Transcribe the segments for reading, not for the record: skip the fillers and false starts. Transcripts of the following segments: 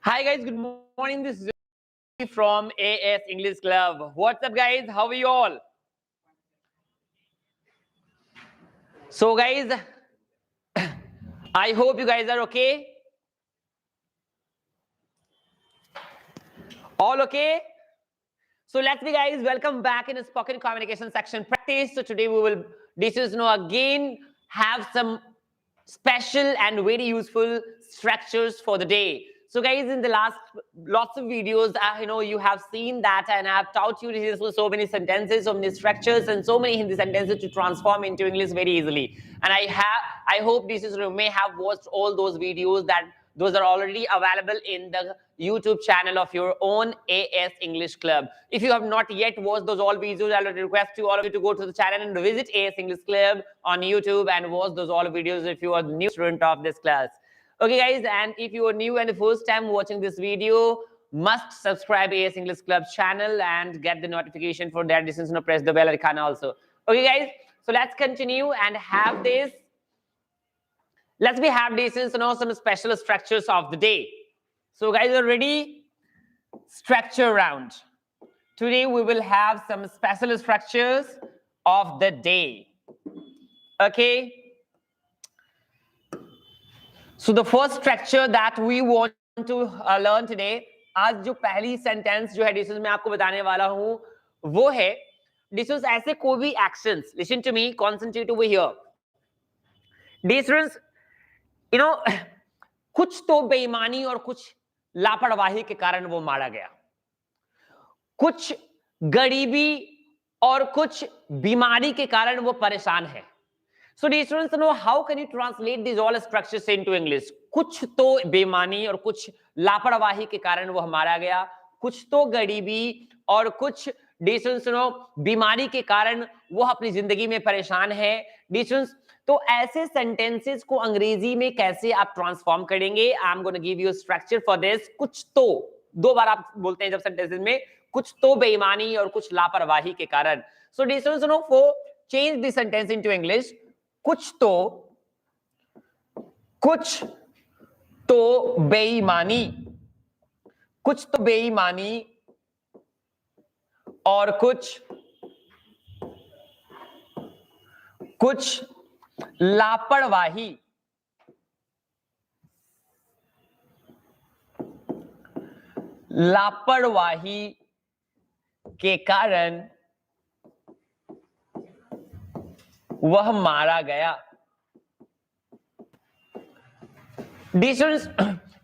Hi guys, good morning. This is Yogi from AS English Club. What's up guys? How are you all? So guys, I hope you guys are okay. All okay? So let's be guys, welcome back in the spoken communication section practice. So today we will again have some special and very useful structures for the day. So guys, in the last lots of videos, you have seen that, and I have taught you so many sentences, so many structures, and so many Hindi sentences to transform into English very easily. And I hope you may have watched all those videos. Those are already available in the YouTube channel of your own AS English Club. If you have not yet watched those all videos, I would request all of you to go to the channel and visit AS English Club on YouTube and watch those all videos if you are the new student of this class. Okay guys, and if you are new and the first time watching this video, must subscribe AS English Club channel and get the notification for that. Press the bell icon also. Okay guys, so let's continue and have this. Let's have some special structures of the day. So guys, are ready? Structure round. Today we will have some special structures of the day. Okay. So the first structure that we want to learn today, आज जो पहली sentence जो है dishes में आपको बताने वाला हूं वो है डिशेस ऐसे कोई भी actions. Listen to me, concentrate over here. डिशेस कुछ तो बेईमानी और कुछ लापरवाही के कारण वो मारा गया. कुछ गरीबी और कुछ बीमारी के कारण वो परेशान है. So dear students, know how can you translate these all structures into English? कुछ तो बेईमानी और कुछ लापरवाही के कारण वो मारा गया. कुछ तो गरीबी और कुछ dear students, बीमारी के कारण वो अपनी जिंदगी में परेशान है. Dear students, तो ऐसे सेंटेंसेस को अंग्रेजी में कैसे आप ट्रांसफॉर्म करेंगे? I am gonna give you structure for this. कुछ तो दो बार आप बोलते हैं जब सेंटेंसेस में, कुछ तो बेईमानी और कुछ लापरवाही के कारण. So dear students, for change this sentence into English, कुछ तो बेईमानी, कुछ तो बेईमानी और कुछ लापरवाही के कारण वह मारा गया. Dear students,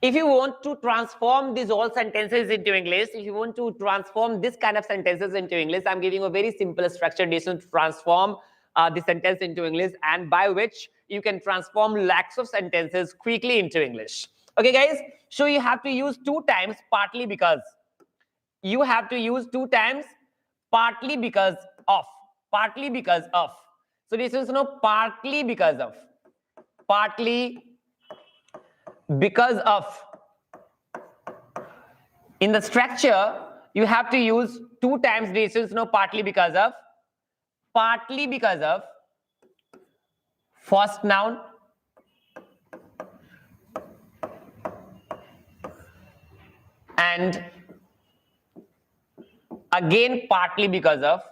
if you want to transform these all sentences into English, if you want to transform this kind of sentences into English, I'm giving you a very simple structure to transform the sentence into English, and by which you can transform lakhs of sentences quickly into English. Okay, guys? So you have to use two times partly because. You have to use two times partly because of. Partly because of. So this is partly because of. Partly because of. In the structure, you have to use two times this is partly because of. Partly because of. First noun. And again partly because of.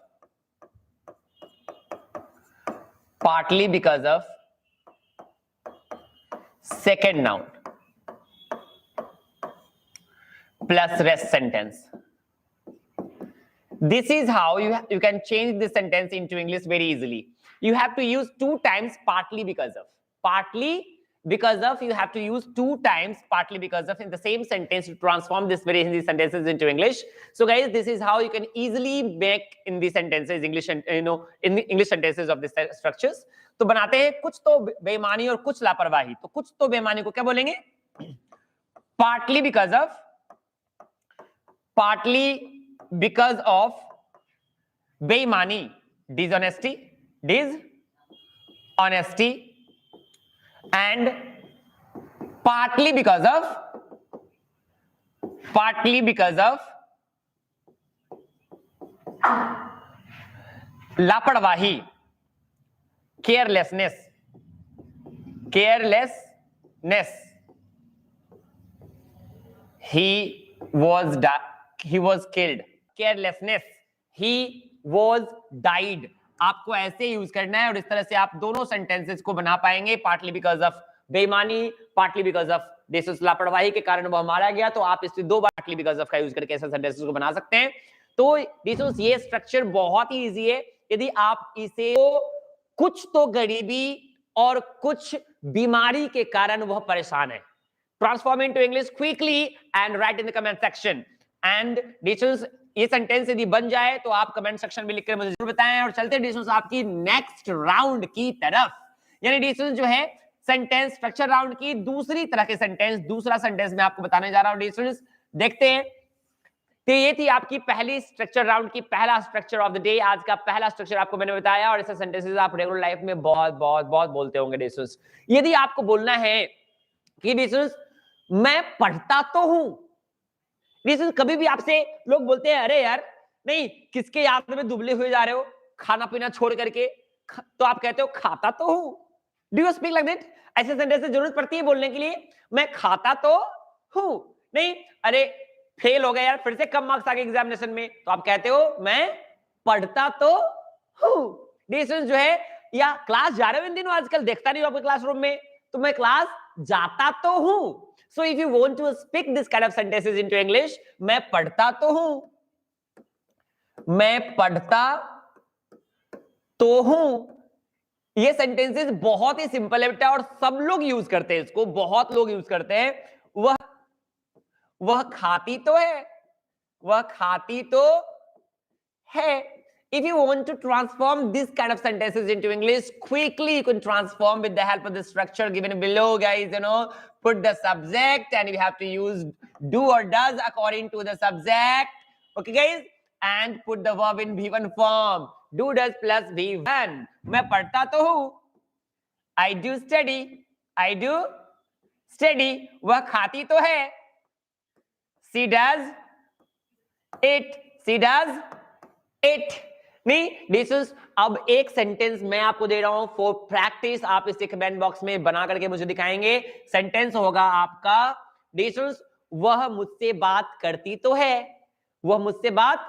Partly because of. Second noun. Plus rest sentence. This is how you can change this sentence into English very easily. You have to use two times partly because of. Partly because of, you have to use two times partly because of in the same sentence to transform this very Hindi sentences into English. So guys, this is how you can easily make in these sentences English, and in the English sentences of these structures. तो बनाते हैं कुछ तो बेईमानी और कुछ लापरवाही. तो कुछ तो बेईमानी को क्या बोलेंगे? Partly because of. Partly because of बेईमानी, dishonesty, and partly because of लापरवाही, carelessness. he was killed. Carelessness, he was died. आपको ऐसे यूज करना है और इस तरह से आप दोनों सेंटेंसेस को बना पाएंगे. पार्टली बिकॉज ऑफ बेईमानी, पार्टली बिकॉज ऑफ देशों लापरवाही के कारण वह मारा गया. तो आप इससे दो पार्टली बिकॉज ऑफ का यूज करके ऐसे सेंटेंसेस को बना सकते हैं. तो देशों ये स्ट्रक्चर बहुत ही इजी है. यदि आप इसे कुछ तो गरीबी और कुछ बीमारी के कारण वह परेशान है. Transform into English quickly and write in the comment section. And डिशंस ये सेंटेंस यदि बन जाए तो आप कमेंट सेक्शन में लिखकर मुझे जरूर बताएं. और चलते डिशंस आपकी नेक्स्ट राउंड की तरफ. यानी डिशंस जो है सेंटेंस स्ट्रक्चर राउंड की दूसरी तरह के सेंटेंस, दूसरा सेंटेंस मैं आपको बताने जा रहा हूं. डिशंस देखते हैं. तो ये थी आपकी पहली स्ट्रक्चर राउंड की पहला स्ट्रक्चर ऑफ द डे. आज का पहला स्ट्रक्चर आपको मैंने बताया और ऐसे सेंटेंसेस आप रेगुलर लाइफ में बहुत बहुत बहुत बोलते होंगे. डिशंस यदि आपको बोलना है कि डिशंस मैं पढ़ता तो हूं. डिशंस कभी भी आपसे लोग बोलते हैं अरे यार नहीं किसके याद में दुबले हुए जा रहे हो खाना पीना छोड़ करके, तो आप कहते हो खाता तो हूं. Do you speak like that? ऐसे सेंटेंस की जरूरत पड़ती है बोलने के लिए. मैं खाता तो हूं. नहीं अरे फेल हो गया यार, फिर से कम मार्क्स आ गए एग्जामिनेशन में, तो आप कहते हो मैं पढ़ता तो हूं. डिशंस जो है या क्लास जा रहे हो इन दिनों, आजकल देखता नहीं हो आपके क्लासरूम में, तो मैं क्लास जाता तो हूं. So if you want to speak this kind of sentences into English, मैं पढ़ता तो हूं, मैं पढ़ता तो हूं. ये सेंटेंसेस बहुत ही सिंपल है बेटा और सब लोग यूज करते हैं इसको, बहुत लोग यूज करते हैं. वह खाती तो है, वह खाती तो है. If you want to transform this kind of sentences into English quickly, you can transform with the help of the structure given below, guys. Put the subject and you have to use do or does according to the subject. Okay, guys? And put the verb in V1 form. Do does plus V1. मैं पढ़ता तो हूँ. I do study. I do study. वह खाती तो है. She does it. She does it. नहीं डिशंस अब एक सेंटेंस मैं आपको दे रहा हूं फॉर प्रैक्टिस. आप इसे कमेंट बॉक्स में बना करके मुझे दिखाएंगे. सेंटेंस होगा आपका डिशंस वह मुझसे बात करती तो है. वह मुझसे बात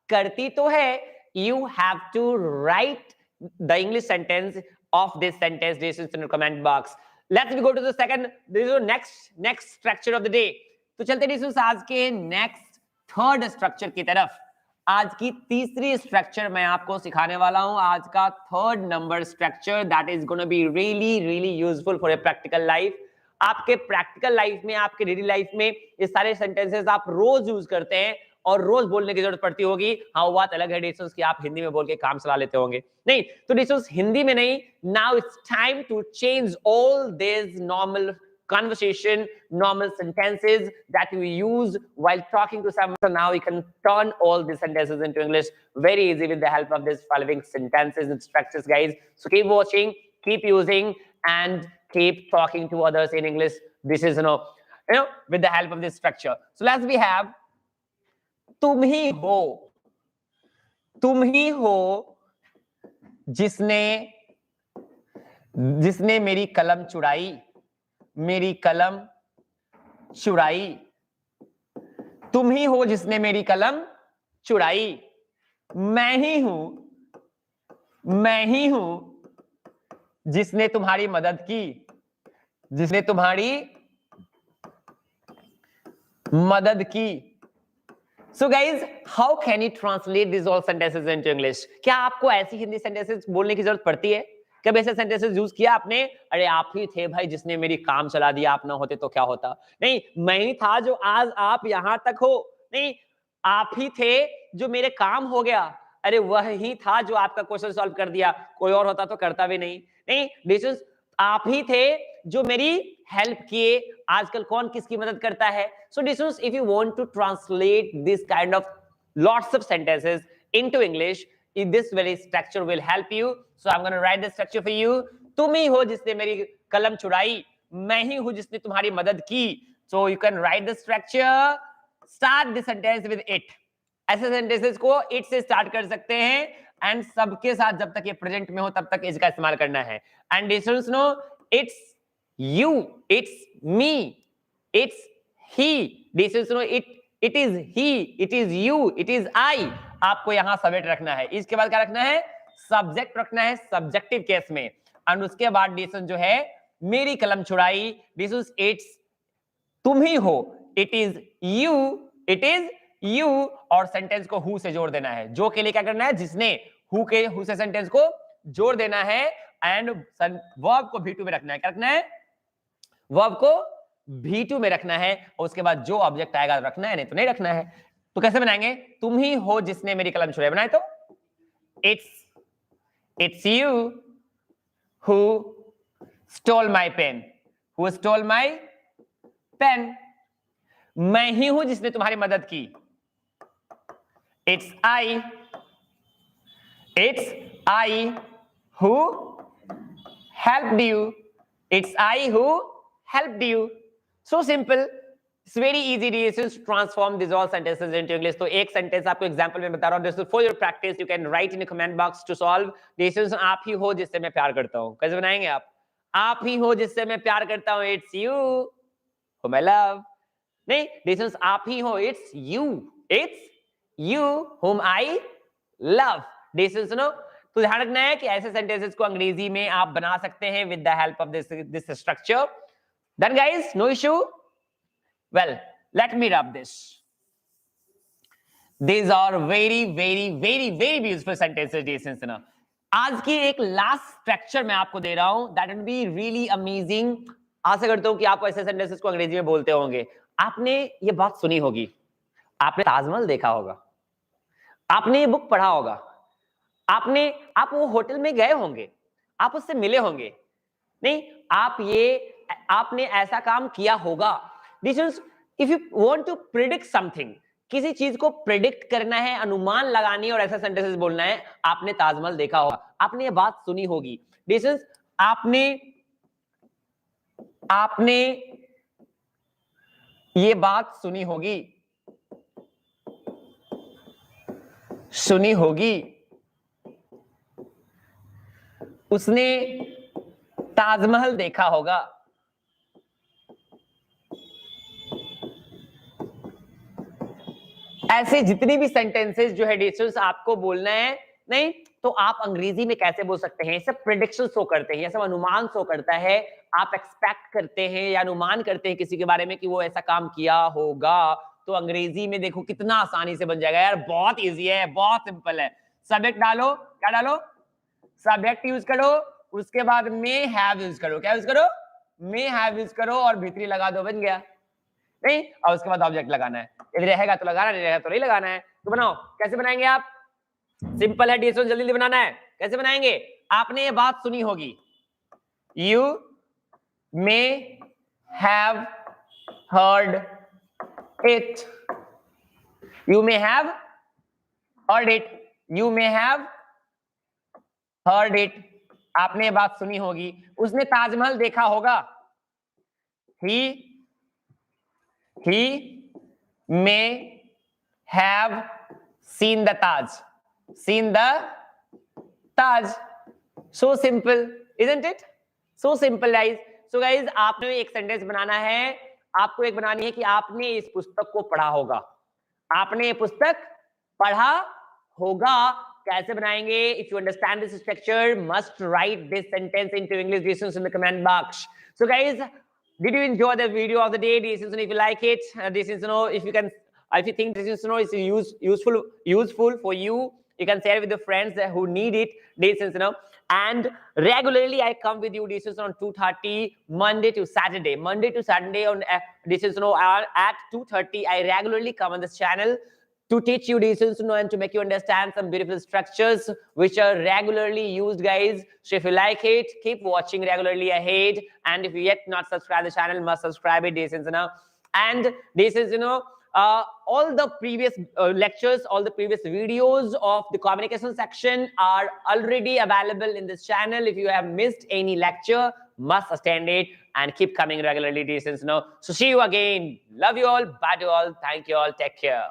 करती तो है. You have to write the English sentence of this sentence डिशंस in the comment box. Let's go to the second next structure of the day. तो चलते डिशंस आज के नेक्स्ट थर्ड स्ट्रक्चर की तरफ. आज की तीसरी स्ट्रक्चर मैं आपको सिखाने वाला हूं. आज का third number structure that is gonna be really really useful for a practical life. आपके प्रैक्टिकल लाइफ में, आपके डेली लाइफ में ये सारे सेंटेंसेस आप रोज यूज करते हैं और रोज बोलने की जरूरत पड़ती होगी. हाँ, बात अलग है डिशंस की आप हिंदी में बोल के काम चला लेते होंगे. नहीं तो डिशंस हिंदी में नहीं. Now it's time to change all this normal conversation, normal sentences that we use while talking to someone. So now we can turn all these sentences into English very easy with the help of these following sentences and structures, guys. So keep watching, keep using, and keep talking to others in English. This is, with the help of this structure. So let's we have तुम ही हो जिसने मेरी कलम चुराई. मेरी कलम चुराई. तुम ही हो जिसने मेरी कलम चुराई. मैं ही हूं जिसने तुम्हारी मदद की. जिसने तुम्हारी मदद की. So guys, how can you translate these all sentences into English? क्या आपको ऐसी हिंदी सेंटेंसेस बोलने की जरूरत पड़ती है? कब ऐसे सेंटेंसेस यूज किया आपने? अरे आप ही थे भाई जिसने मेरी काम चला दिया, आप ना होते तो क्या होता. नहीं, मैं ही था जो आज आप यहां तक हो. नहीं, आप ही थे जो मेरे काम हो गया. अरे वह ही था जो आपका क्वेश्चन सॉल्व कर दिया, कोई और होता तो करता भी नहीं. नहीं डिशंस आप ही थे जो मेरी हेल्प किए. आजकल कौन किसकी मदद करता है. सो डिशंस if you want to translate this kind of lots of sentences into English, this very structure will help you. So I'm going to write the structure for you. तुम ही हो जिसने मेरी कलम चुराई. मैं ही हूं जिसने तुम्हारी मदद की. So you can write the structure. Start the sentence with it. ऐसे sentences को it से start कर सकते हैं and सबके साथ जब तक ये present में हो तब तक इसका इस्तेमाल करना है. And listeners know it's you, it's me, it's he, this is it is he, it is you, it is I. आपको यहां सब्जेक्ट रखना है, इसके बाद क्या रखना है, सब्जेक्ट रखना है सब्जेक्टिव केस में, एंड उसके बाद डिसीजन जो है मेरी कलम छुड़ाई, दिस इज इट्स, तुम ही हो, it is you, it is you, और सेंटेंस को हु से जोड़ देना है, जो के लिए क्या करना है, जिसने, हु से सेंटेंस को जोड़ देना है, एंड वर्ब को V2 में रखना है, क्या रखना है, वर्ब को V2 में रखना है, और उसके बाद जो ऑब्जेक्ट आएगा रखना है, नहीं तो नहीं रखना है। तो कैसे बनाएंगे, तुम ही हो जिसने मेरी कलम छुड़ाई, बनाए तो it's you who stole my pen, who stole my pen, मैं ही हूं जिसने तुम्हारी मदद की, it's I who helped you, it's I who helped you. So simple. It's very easy to transform these all sentences into English. तो एक sentence आपको एग्जांपल में बता रहा हूं, this is for your practice. You can write in the comment box to solve. This is आप ही हो जिससे मैं प्यार करता हूं, कैसे बनाएंगे आप ही हो जिससे मैं प्यार करता हूं, it's you whom I love. नहीं, this is आप ही हो, it's you whom I love. This is तो ध्यान रखना है कि ऐसे सेंटेंसेस को अंग्रेजी में आप बना सकते हैं with the help of this structure. Done guys, no issue. Well, let me wrap this. These are very beautiful sentences. आज की एक लास्ट स्ट्रक्चर मैं आपको दे रहा हूं, that will be really amazing. आशा करता हूं कि आप ऐसे सेंटेंसेस को अंग्रेजी में बोलते होंगे। आपने ये बात सुनी होगी, आपने ताजमहल देखा होगा, आपने ये बुक पढ़ा होगा, आप वो होटल में गए होंगे, आप उससे मिले होंगे, नहीं, आपने ऐसा काम किया होगा। This is, if you want to predict something, किसी चीज को प्रिडिक्ट करना है, अनुमान लगानी है और ऐसा सेंटेंसेस बोलना है, आपने ताजमहल देखा होगा, आपने ये बात सुनी होगी। दिस इज, आपने ये बात सुनी होगी, उसने ताजमहल देखा होगा। ऐसे जितनी भी सेंटेंसेस जो है डिस्टेंस आपको बोलना है, नहीं तो आप अंग्रेजी में कैसे बोल सकते हैं, सब प्रेडिक्शन शो करते हैं, ये सब अनुमान शो करता है, आप एक्सपेक्ट करते हैं या अनुमान करते हैं किसी के बारे में कि वो ऐसा काम किया होगा, तो अंग्रेजी में देखो कितना आसानी से बन जाएगा यार, बहुत इजी है, बहुत सिंपल है। सब्जेक्ट डालो, क्या डालो, सब्जेक्ट यूज करो, उसके बाद मे हैव यूज करो, क्या यूज करो, मे हैव यूज करो, और भीतरी लगा दो, बन गया। नहीं, और उसके बाद ऑब्जेक्ट लगाना है, यदि रहेगा तो लगाना, नहीं रहेगा तो नहीं लगाना है। तो बनाओ, कैसे बनाएंगे आप, सिंपल है, डिस्टेंस जल्दी बनाना है, कैसे बनाएंगे, आपने ये बात सुनी होगी, you may have heard it, you may have heard it, you may have heard it, आपने ये बात सुनी होगी, उसने ताजमहल देखा होगा, he may have seen the Taj. So simple, isn't it? So simple guys. So guys, आपने एक सेंटेंस बनाना है, आपको एक बनानी है कि आपने इस पुस्तक को पढ़ा होगा, आपने ये पुस्तक पढ़ा होगा। कैसे बनाएंगे? If you understand this structure, must write this sentence into English dictions in the comment box. So guys, did you enjoy the video of the day? If you like it, if you think this is useful for you, you can share with the friends who need it. And regularly I come with you on 2:30 Monday to Saturday on at 2:30. I regularly come on this channel to teach you and to make you understand some beautiful structures which are regularly used, guys. So if you like it, keep watching regularly ahead. And if you yet not subscribe the channel, must subscribe it. And this is all the previous lectures, all the previous videos of the communication section are already available in this channel. If you have missed any lecture, must attend it and keep coming regularly. So see you again. Love you all. Bye to all. Thank you all. Take care.